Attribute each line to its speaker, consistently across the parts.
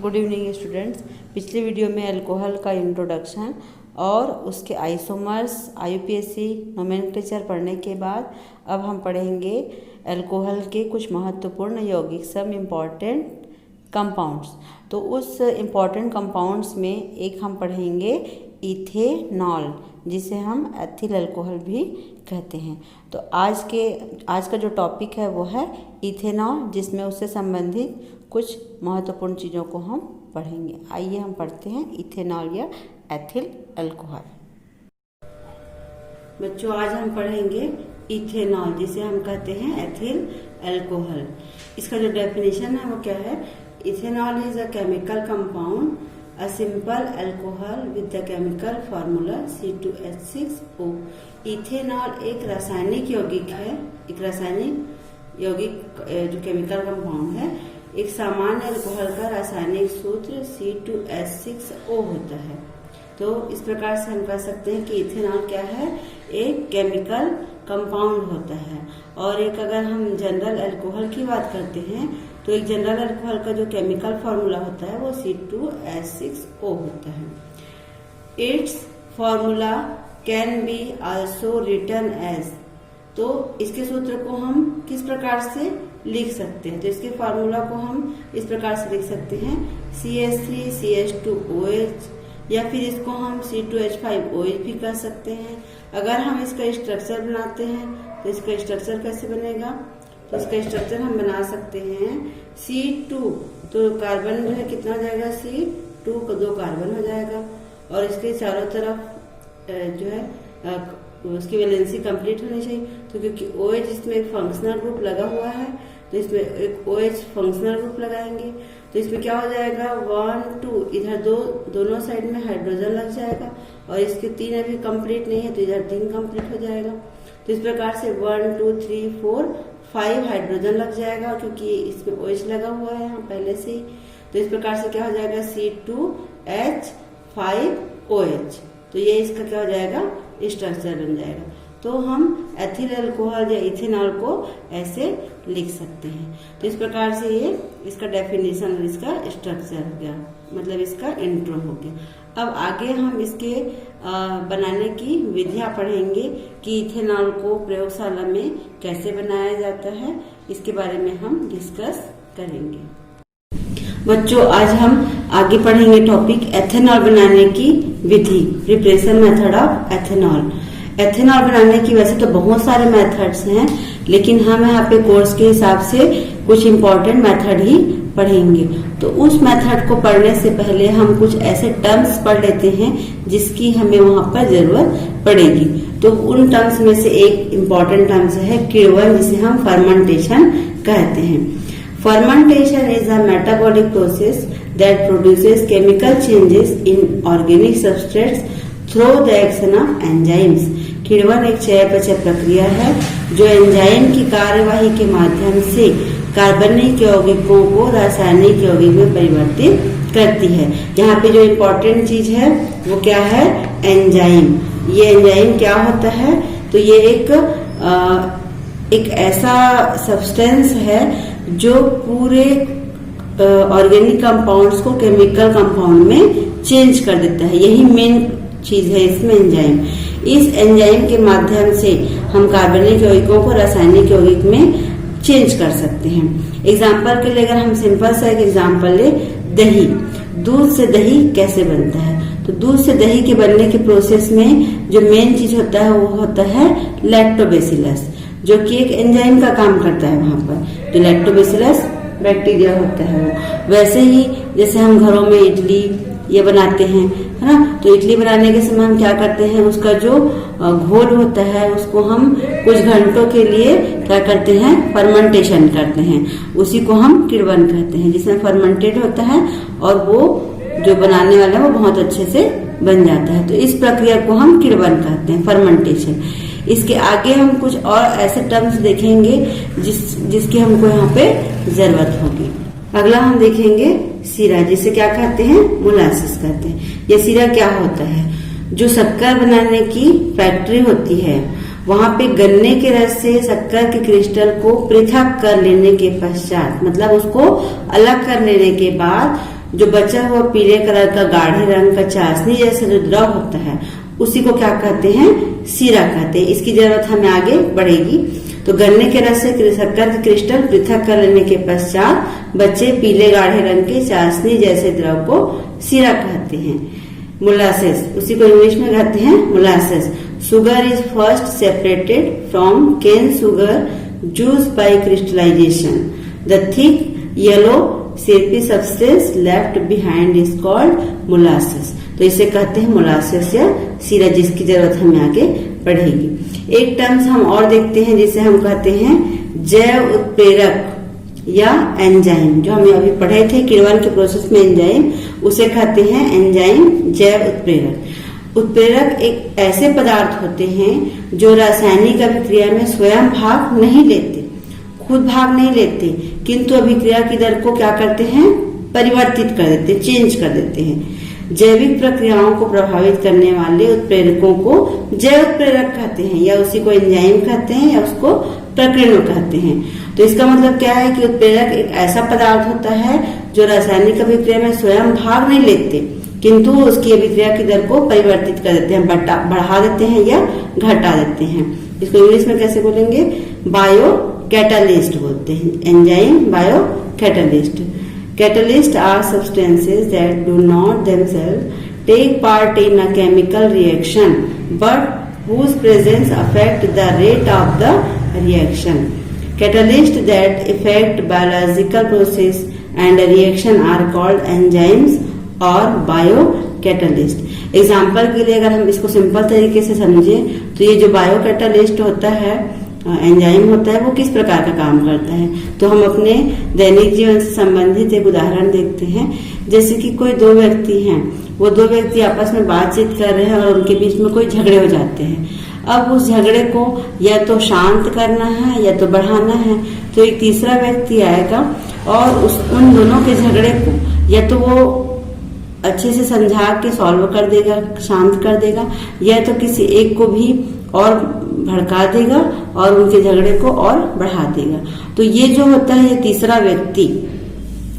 Speaker 1: Good evening students. पिछले video में alcohol का इंट्रोडक्शन और उसके आइसोमर्स, IUPAC, नोमेनक्लेचर पढ़ने के बाद अब हम पढ़ेंगे अल्कोहल के कुछ महत्वपूर्ण यौगिक, सब इम्पॉर्टेंट कंपाउंड्स। तो उस इम्पॉर्टेंट कंपाउंड्स में एक हम पढ़ेंगे इथेनॉल, जिसे हम एथिल अल्कोहल भी कहते हैं। तो आज का जो टॉपिक है वो है इथेनॉल, जिसमें उससे संबंधित कुछ महत्वपूर्ण चीज़ों को हम पढ़ेंगे। आइए हम पढ़ते हैं इथेनॉल या एथिल अल्कोहल। बच्चों, आज हम पढ़ेंगे इथेनॉल, जिसे हम कहते हैं एथिल अल्कोहल। इसका जो डेफिनेशन है वो क्या है? Ethanol is a chemical compound, a simple alcohol with the chemical formula C2H6O। Ethanol एक रासायनिक यौगिक है, एक रासायनिक यौगिक जो केमिकल कंपाउंड है। एक सामान्य अल्कोहल का रासायनिक सूत्र C2H6O होता है। तो इस प्रकार से हम कह सकते हैं कि इथेनॉल क्या है? एक केमिकल कंपाउंड होता है। और एक अगर हम जनरल अल्कोहल की बात करते हैं तो एक जनरल अल्कोहल का जो केमिकल फॉर्मूला होता है वो C2H6O होता है। Its formula can be also written as. तो इसके सूत्र को हम किस प्रकार से लिख सकते हैं? तो इसके फार्मूला को हम इस प्रकार से लिख सकते हैं CH3CH2OH, या फिर इसको हम C2H5OH भी कर सकते हैं। अगर हम इसका स्ट्रक्चर बनाते हैं तो इसका स्ट्रक्चर कैसे बनेगा? तो इसका स्ट्रक्चर हम बना सकते हैं C2, तो कार्बन जो है कितना हो जाएगा? C2 को 2 कार्बन हो जाएगा, और इसके चारों तरफ जो है उसकी वैलेंसी कंप्लीट होनी चाहिए। तो क्योंकि OH इसमें एक फंक्शनल ग्रुप लगा हुआ है, तो इसमें एक OH फंक्शनल ग्रुप लगाएंगे। तो इसमें क्या हो जाएगा? 1 2, इधर दोनों साइड में हाइड्रोजन लग जाएगा, और इसके 3 अभी कंप्लीट नहीं है तो इधर 3 कंप्लीट हो जाएगा। तो इस प्रकार से 1 2 3 4 5 हाइड्रोजन लग जाएगा, क्योंकि इसमें OH लगा हुआ है यहाँ पहले से ही। तो इस प्रकार से क्या हो जाएगा? C2H5OH। तो ये इसका क्या हो जाएगा? स्ट्रक्चर बन जाएगा। तो हम एथिल अल्कोहल या इथेनॉल को ऐसे लिख सकते हैं। तो इस प्रकार से ये इसका डेफिनेशन और इसका स्ट्रक्चर हो गया, मतलब इसका इंट्रो हो गया। अब आगे हम इसके बनाने की विधियां पढ़ेंगे कि इथेनॉल को प्रयोगशाला में कैसे बनाया जाता है, इसके बारे में हम डिस्कस करेंगे। बच्चों, आज हम आगे पढ़ेंगे टॉपिक एथेनॉल बनाने की विधि, preparation method of ethanol. Ethanol बनाने की वैसे तो बहुत सारे मेथड्स हैं, लेकिन हम यहाँ पे कोर्स के हिसाब से कुछ इम्पोर्टेंट मेथड ही पढ़ेंगे। तो उस मेथड को पढ़ने से पहले हम कुछ ऐसे टर्म्स पढ़ लेते हैं जिसकी हमें वहां पर जरूरत पड़ेगी। तो उन टर्म्स में से एक इम्पोर्टेंट टर्म्स है किण्वन, जिसे हम फर्मेंटेशन कहते हैं। Fermentation is a metabolic process that produces chemical changes in organic substrates through the action of enzymes. किण्वन एक चयापचय प्रक्रिया है जो एंजाइम की कार्यवाही के माध्यम से कार्बनिक यौगिकों को रासायनिक यौगिक में परिवर्तित करती है। यहाँ पे जो इम्पोर्टेंट चीज है वो क्या है? एंजाइम। ये एंजाइम क्या होता है? तो ये एक ऐसा सब्सटेंस है जो पूरे ऑर्गेनिक कंपाउंड्स को केमिकल कंपाउंड में चेंज कर देता है। यही मेन चीज है इसमें, एंजाइम। इस एंजाइम के माध्यम से हम कार्बनिक यौगिकों को रासायनिक यौगिक में चेंज कर सकते हैं। एग्जाम्पल के लिए अगर हम सिंपल सा एक एग्जाम्पल ले, दही। दूध से दही कैसे बनता है? तो दूध से दही के बनने के प्रोसेस में जो मेन चीज होता है वो होता है लैक्टोबैसिलस, जो कि एक एंजाइम का काम करता है वहां पर। जो लैक्टोबैसिलस बैक्टीरिया होता है वो। वैसे ही जैसे हम घरों में इडली ये बनाते हैं, है ना? तो इडली बनाने के समय हम क्या करते हैं? उसका जो घोल होता है उसको हम कुछ घंटों के लिए क्या करते हैं? फर्मेंटेशन करते हैं। उसी को हम किण्वन कहते हैं, जिसमें फर्मेंटेड होता है और वो जो बनाने वाला है वो बहुत अच्छे से बन जाता है। तो इस प्रक्रिया को हम किण्वन कहते हैं, फर्मेंटेशन। इसके आगे हम कुछ और ऐसे टर्म्स देखेंगे जिसकी हमको यहाँ पे जरूरत होगी। अगला हम देखेंगे सीरा, जिसे क्या कहते हैं? मोलासिस कहते हैं। ये सीरा क्या होता है? जो शक्कर बनाने की फैक्ट्री होती है वहां पे गन्ने के रस से शक्कर के क्रिस्टल को पृथक कर लेने के पश्चात, मतलब उसको अलग कर लेने के बाद जो बचा हुआ पीले कलर का गाढ़े रंग का चाशनी जैसा जो द्रव होता है उसी को क्या कहते हैं, सीरा कहते हैं। इसकी जरूरत हमें आगे बढ़ेगी। तो गन्ने के रस से शक्कर के क्रिस्टल पृथक कर लेने के पश्चात बचे पीले गाढ़े रंग के चाशनी जैसे द्रव को सीरा कहते हैं। मोलासेस, उसी को इंग्लिश में कहते हैं molasses. Sugar is first separated from cane sugar juice by crystallization. The thick yellow sappy substance left behind is called molasses. तो इसे कहते हैं मोलासेस या सीरा, जिसकी जरूरत हमें आगे बढ़ेगी। एक टर्म्स हम और देखते हैं जिसे हम कहते हैं जैव उत्प्रेरक या एंजाइम। जो हमने अभी पढ़े थे किण्वन के प्रोसेस में एंजाइम, उसे कहते हैं एंजाइम जैव उत्प्रेरक। उत्प्रेरक एक ऐसे पदार्थ होते हैं जो रासायनिक अभिक्रिया में स्वयं भाग नहीं लेते, खुद भाग नहीं लेते, किंतु अभिक्रिया की दर को क्या करते हैं, परिवर्तित कर देते, चेंज कर देते हैं। जैविक प्रक्रियाओं को प्रभावित करने वाले उत्प्रेरकों को जैव उत्प्रेरक कहते हैं, या उसी को एंजाइम कहते हैं, या उसको प्रकीर्णक कहते हैं। तो इसका मतलब क्या है कि उत्प्रेरक एक ऐसा पदार्थ होता है जो रासायनिक अभिक्रिया में स्वयं भाग नहीं लेते, किंतु उसकी अभिक्रिया की दर को परिवर्तित कर देते हैं, बढ़ा देते हैं या घटा देते हैं। इसको इंग्लिश में कैसे बोलेंगे, बायो कैटालिस्ट बोलते हैं। Enzyme bio catalyst. Catalysts are substances that do not themselves take part in a chemical reaction, but whose presence affect the rate of the reaction. Catalysts that affect biological process and reaction are called enzymes or biocatalyst. Example के लिए अगर हम इसको simple तरीके से समझे तो ये जो बायोकैटालिस्ट होता है, एंजाइम होता है, वो किस प्रकार का काम करता है। तो हम अपने दैनिक जीवन से संबंधित एक उदाहरण देखते हैं। जैसे कि कोई दो व्यक्ति हैं, वो दो व्यक्ति आपस में बातचीत कर रहे हैं और उनके बीच में कोई झगड़े हो जाते हैं। अब उस झगड़े को या तो शांत करना है या तो बढ़ाना है। तो एक तीसरा व्यक्ति आएगा और उन दोनों के झगड़े को या तो वो अच्छे से समझा के सॉल्व कर देगा, शांत कर देगा, या तो किसी एक को भी और भड़का देगा और उनके झगड़े को और बढ़ा देगा। तो ये जो होता है, ये तीसरा व्यक्ति,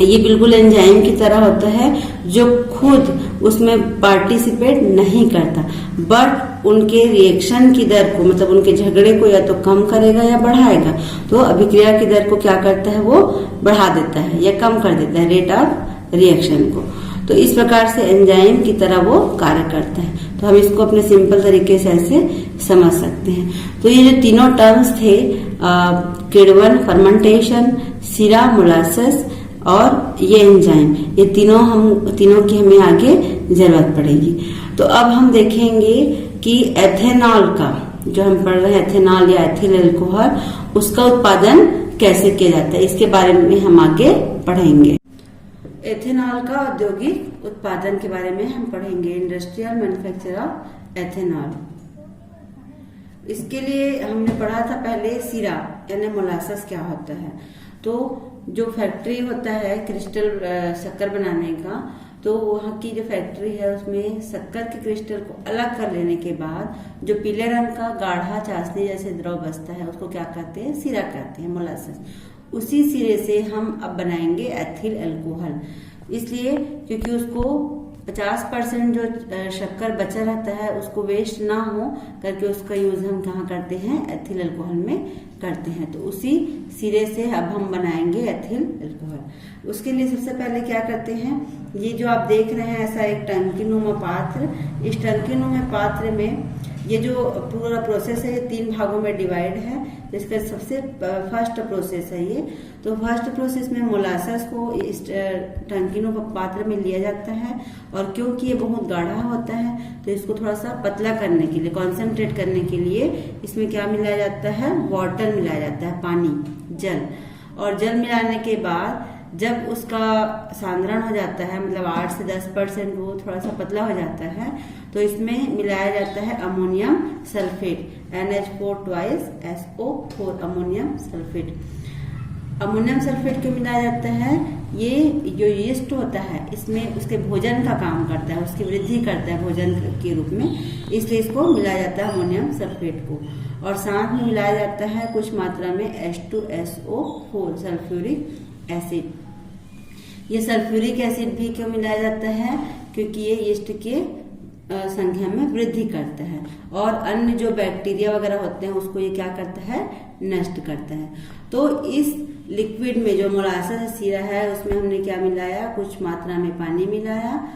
Speaker 1: ये बिल्कुल एंजाइम की तरह होता है जो खुद उसमें पार्टिसिपेट नहीं करता, बट उनके रिएक्शन की दर को, मतलब उनके झगड़े को या तो कम करेगा या बढ़ाएगा। तो अभिक्रिया की दर को क्या करता है, वो बढ़ा देता है या कम कर देता है, रेट ऑफ रिएक्शन को। तो इस प्रकार से एंजाइम की तरह वो कार्य करता है। तो हम इसको अपने सिंपल तरीके से ऐसे समझ सकते हैं। तो ये जो तीनों टर्म्स थे, किण्वन, फर्मेंटेशन, सीरा, मोलासेस और ये एंजाइम, ये तीनों की हमें आगे जरूरत पड़ेगी। तो अब हम देखेंगे कि एथेनॉल का, जो हम पढ़ रहे हैं एथेनॉल या एथिल अल्कोहल, उसका उत्पादन कैसे किया जाता है, इसके बारे में हम आगे पढ़ेंगे। एथेनॉल का औद्योगिक उत्पादन के बारे में हम पढ़ेंगे, इंडस्ट्रियल मैन्युफैक्चर ऑफ एथेनॉल। इसके लिए हमने पढ़ा था पहले सीरा यानी मोलासेस क्या होता है। तो जो फैक्ट्री होता है क्रिस्टल शक्कर बनाने का, तो वहाँ की जो फैक्ट्री है उसमें शक्कर के क्रिस्टल को अलग कर लेने के बाद जो पीले रंग का गाढ़ा चाशनी जैसे द्रव बचता है उसको क्या कहते हैं, सीरा कहते हैं, मोलासेस। उसी सिरे से हम अब बनाएंगे एथिल अल्कोहल, इसलिए क्योंकि उसको 50% जो शक्कर बचा रहता है उसको वेस्ट ना हो करके उसका यूज हम कहाँ करते हैं, एथिल अल्कोहल में करते हैं। तो उसी सिरे से अब हम बनाएंगे एथिल अल्कोहल। उसके लिए सबसे पहले क्या करते हैं, ये जो आप देख रहे हैं ऐसा एक टंकीनुमा पात्र, इस टंकीनुमा पात्र में ये जो पूरा प्रोसेस है ये 3 भागों में डिवाइड है। इसका सबसे फर्स्ट प्रोसेस है ये। तो फर्स्ट प्रोसेस में मोलासेस को इस टंकीनुमा पात्र में लिया जाता है, और क्योंकि ये बहुत गाढ़ा होता है तो इसको थोड़ा सा पतला करने के लिए, कॉन्सेंट्रेट करने के लिए इसमें क्या मिलाया जाता है, वाटर मिलाया जाता है, पानी, जल। और जल मिलाने के बाद जब उसका सांद्रण हो जाता है, मतलब 8 से 10% वो थोड़ा सा पतला हो जाता है, तो इसमें मिलाया जाता है ammonium sulphate, NH4 twice SO4 ammonium sulphate. Ammonium sulphate क्यों मिलाया जाता है, ये जो यीस्ट होता है इसमें उसके भोजन का काम करता है, उसकी वृद्धि करता है भोजन के रूप में, इसलिए इसको मिलाया जाता है अमोनियम सल्फेट को। और साथ में मिलाया जाता है कुछ मात्रा में H2SO4 सल्फ्यूरिक एसिड। ये सल्फ्यूरिक एसिड भी क्यों मिलाया जाता है? क्योंकि ये यीस्ट के संख्या में वृद्धि करता है और अन्य जो बैक्टीरिया वगैरह होते हैं उसको ये क्या करता है? नष्ट करता है। तो इस लिक्विड में जो मोलासेस सीरा है उसमें हमने क्या मिलाया? कुछ मात्रा में पानी मिलाया,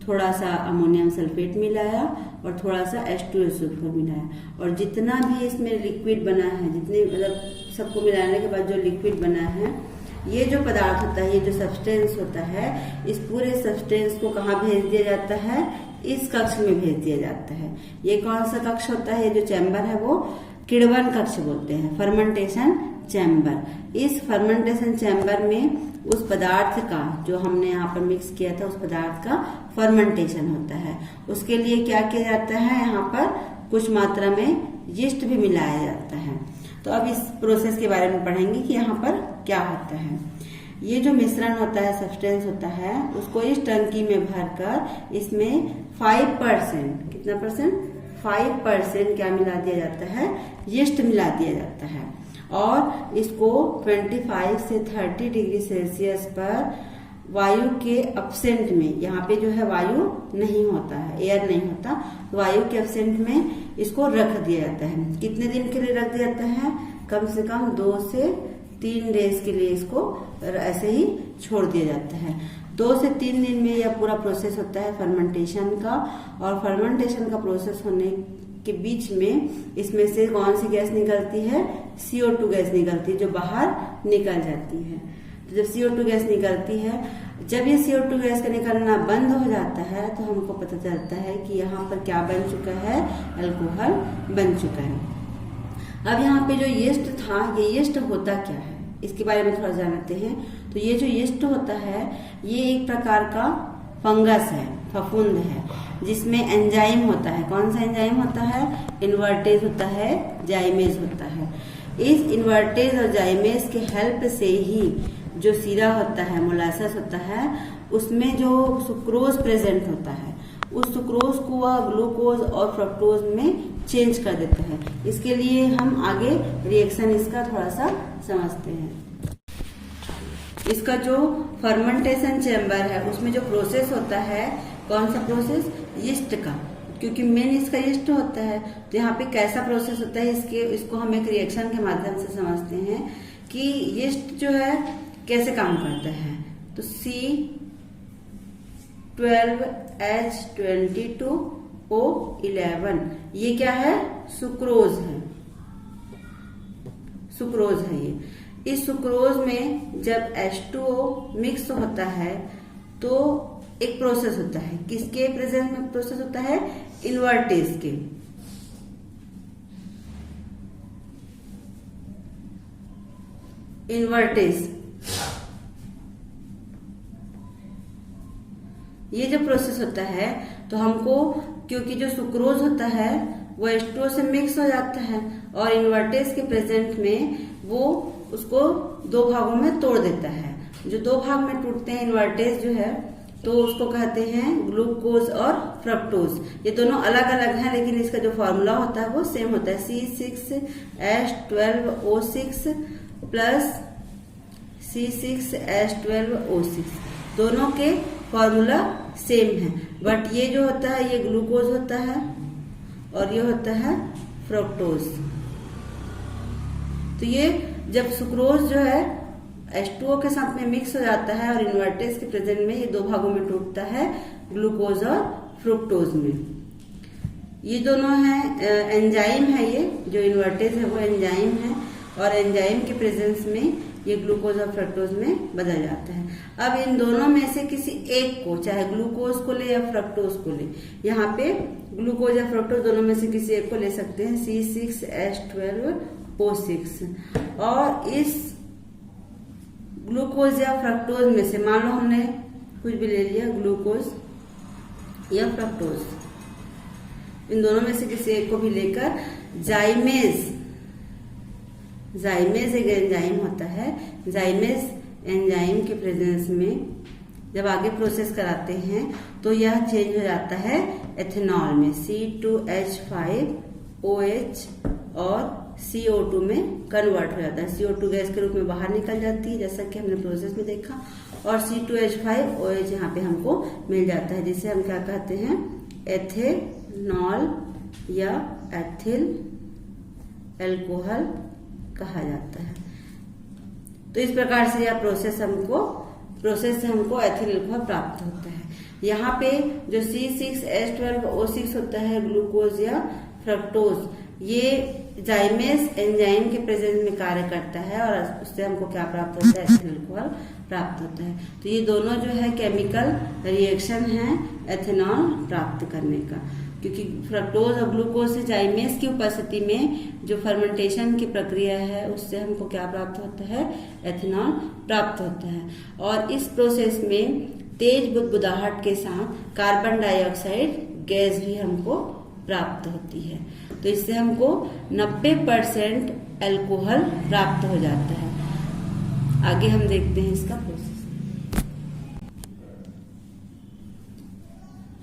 Speaker 1: थोड़ा सा अमोनियम सल्फेट मिलाया और थोड़ा सा H2SO4 मिलाया। और जितना भी इसमें लिक्विड बना है, जितने मतलब सबको मिलाने के बाद जो लिक्विड बना है, ये जो पदार्थ होता है, ये जो सब्सटेंस होता है, इस पूरे सब्सटेंस को कहाँ भेज दिया जाता है? इस कक्ष में भेज दिया जाता है। ये कौन सा कक्ष होता है? ये जो चैम्बर है वो किण्वन कक्ष बोलते हैं, फर्मेंटेशन चैम्बर। इस फर्मेंटेशन चैम्बर में उस पदार्थ का जो हमने यहाँ पर मिक्स किया था उस पदार्थ का फर्मेंटेशन होता है। उसके लिए क्या किया जाता है? यहाँ पर कुछ मात्रा में यीस्ट भी मिलाया जाता है। तो अब इस प्रोसेस के बारे में पढ़ेंगे कि यहाँ पर क्या होता है। ये जो मिश्रण होता है, सब्सटेंस होता है, उसको इस टंकी में भरकर इसमें 5% कितना परसेंट? 5% क्या मिला दिया जाता है? यीस्ट मिला दिया जाता है। और इसको 25 से 30 डिग्री सेल्सियस पर वायु के अपसेंट में, यहाँ पे जो है वायु नहीं होता है, एयर नहीं होता, तो वायु के अपसेंट में इसको रख दिया जाता है। कितने दिन के लिए रख दिया जाता है? कम से कम 2 से 3 डेज के लिए इसको ऐसे ही छोड़ दिया जाता है। 2 से 3 दिन में यह पूरा प्रोसेस होता है फर्मेंटेशन का। और फर्मेंटेशन का प्रोसेस होने के बीच में इसमें से कौन सी गैस निकलती है? CO2 गैस निकलती है, जो बाहर निकल जाती है। तो जब CO2 गैस निकलती है, जब ये CO2 गैस का निकलना बंद हो जाता है तो हमको पता चलता है कि यहाँ पर क्या बन चुका है? अल्कोहल बन चुका है। अब यहाँ पे जो यीस्ट था, ये यीस्ट होता क्या है इसके बारे में थोड़ा जानते हैं। तो ये जो यीस्ट होता है ये एक प्रकार का फंगस है, फफूंद है, जिसमें एंजाइम होता है। कौन सा एंजाइम होता है? इन्वर्टेज होता है, जाइमेज होता है। इस इन्वर्टेज और जाइमेज के हेल्प से ही जो सीरा होता है, मोलासेस होता है, उसमें जो सुक्रोज प्रेजेंट होता है, उस सुक्रोज को वह ग्लूकोज और फ्रक्टोज में चेंज कर देता है। इसके लिए हम आगे रिएक्शन इसका थोड़ा सा समझते हैं। इसका जो फर्मेंटेशन चैम्बर है उसमें जो प्रोसेस होता है, कौन सा प्रोसेस? यीस्ट का, क्योंकि मेन इसका यीस्ट होता है। तो यहाँ पे कैसा प्रोसेस होता है इसको हम एक रिएक्शन के माध्यम से समझते हैं कि यीस्ट जो है कैसे काम करता है। तो C12H22O11 ये क्या है? सुक्रोज है, सुक्रोज है ये। इस सुक्रोज में जब H2O मिक्स होता है तो एक प्रोसेस होता है, किसके प्रेजेंस में प्रोसेस होता है? इन्वर्टेज के। इन्वर्टेज ये जो प्रोसेस होता है, तो हमको क्योंकि जो सुक्रोज होता है वो H2O से मिक्स हो जाता है और इन्वर्टेज के प्रेजेंट में वो उसको 2 भागों में तोड़ देता है। जो 2 भाग में टूटते हैं इन्वर्टेज जो है, तो उसको कहते हैं ग्लूकोज और फ्रक्टोज। ये दोनों अलग अलग हैं, लेकिन इसका जो फॉर्मूला होता है वो सेम होता है, C6H12O6 प्लस C6H12O6। दोनों के फॉर्मूला सेम है, बट ये जो होता है ये ग्लूकोज होता है और ये होता है फ्रक्टोज। तो ये जब सुक्रोज जो है H2O के साथ में मिक्स हो जाता है और इन्वर्टेज के प्रेजेंट में ये 2 भागों में टूटता है, ग्लूकोज और फ्रुक्टोज में। ये दोनों हैं एंजाइम है, ये जो इन्वर्टेज है वो एंजाइम है और एंजाइम के प्रेजेंस में ये ग्लूकोज और फ्रक्टोज में बदल जाता है। अब इन दोनों में से किसी एक को, चाहे ग्लूकोज को ले या फ्रक्टोज को ले, यहाँ पे ग्लूकोज या फ्रक्टोज दोनों में से किसी एक को ले सकते हैं, C6H12O6। और इस ग्लूकोज या फ्रक्टोज में से मान लो हमने कुछ भी ले लिया, ग्लूकोज या फ्रक्टोज, इन दोनों में से किसी एक को भी लेकर जाइमेज एक एंजाइम होता है, जाइमेज एंजाइम के प्रेजेंस में जब आगे प्रोसेस कराते हैं तो यह चेंज हो जाता है एथेनॉल में, C2H5OH और CO2 में कन्वर्ट हो जाता है। CO2 गैस के रूप में बाहर निकल जाती है जैसा कि हमने प्रोसेस में देखा, और C2H5OH यहाँ पे हमको मिल जाता है, जिसे हम क्या कहते हैं, एथेनॉल या एथिल अल्कोहल कहा जाता है। तो इस प्रकार से यह प्रोसेस से हमको एथिल अल्कोहल प्राप्त होता है। यहाँ पे जो C6H12O6 होता है, ग्लूकोज या फ्रक्टोज, ये जाइमेस एंजाइम के प्रेजेंस में कार्य करता है और उससे हमको क्या प्राप्त होता है, एथिल अल्कोहल प्राप्त होता है। तो ये दोनों जो है केमिकल रिएक्शन है एथेनॉल प्राप्त करने का, क्योंकि फ्रक्टोज और ग्लूकोज से जाइमेस की उपस्थिति में जो फर्मेंटेशन की प्रक्रिया है उससे हमको क्या प्राप्त होता है, एथेनॉल प्राप्त होता है। और इस प्रोसेस में तेज बुदबुदाहट के साथ कार्बन डाइऑक्साइड गैस भी हमको प्राप्त होती है। तो इससे हमको 90% अल्कोहल प्राप्त हो जाता है। आगे हम देखते हैं इसका प्रोसेस।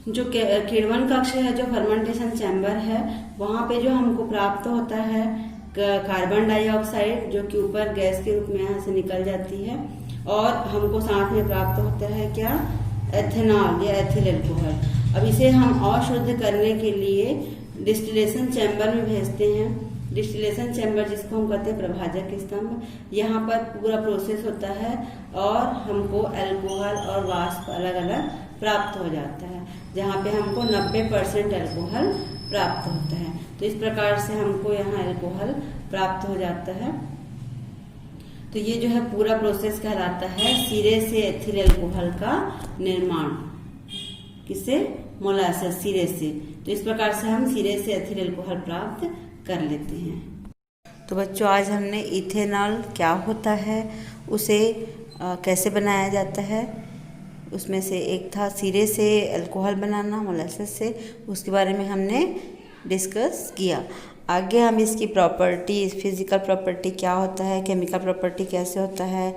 Speaker 1: जो किण्वन कक्ष है, जो फर्मेंटेशन चैम्बर है, वहां पे जो हमको प्राप्त होता है कार्बन डाइऑक्साइड, जो कि ऊपर गैस के रूप में यहाँ से निकल जाती है, और हमको साथ में प्राप्त होता है क्या, एथेनॉल या एथिल अल्कोहल। अब इसे हम अशुद्ध करने के लिए डिस्टिलेशन चैम्बर में भेजते हैं। डिस्टिलेशन चैम्बर जिसको हम कहते हैं प्रभाजक स्तंभ, यहाँ पर पूरा प्रोसेस होता है और हमको अल्कोहल और वाष्प अलग अलग प्राप्त हो जाता है, जहाँ पे हमको 90% अल्कोहल प्राप्त होता है। तो इस प्रकार से हमको यहाँ अल्कोहल प्राप्त हो जाता है। तो ये जो है पूरा प्रोसेस कहलाता है सिरे से एथिल अल्कोहल का निर्माण। किसे, मोलासेस, सिरे से। तो इस प्रकार से हम सिरे से एथिल अल्कोहल प्राप्त कर लेते हैं। तो बच्चों, आज हमने इथेनॉल क्या होता है, उसे कैसे बनाया जाता है, उसमें से एक था सिरे से अल्कोहल बनाना मोलासेस से, उसके बारे में हमने डिस्कस किया। आगे हम इसकी प्रॉपर्टी, फिजिकल प्रॉपर्टी क्या होता है, केमिकल प्रॉपर्टी कैसे होता है,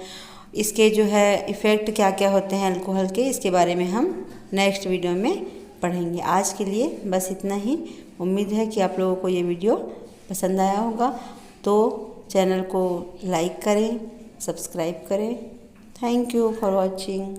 Speaker 1: इसके जो है इफ़ेक्ट क्या क्या होते हैं अल्कोहल के, इसके बारे में हम नेक्स्ट वीडियो में पढ़ेंगे। आज के लिए बस इतना ही। उम्मीद है कि आप लोगों को ये वीडियो पसंद आया होगा। तो चैनल को लाइक करें, सब्सक्राइब करें। Thank you for watching.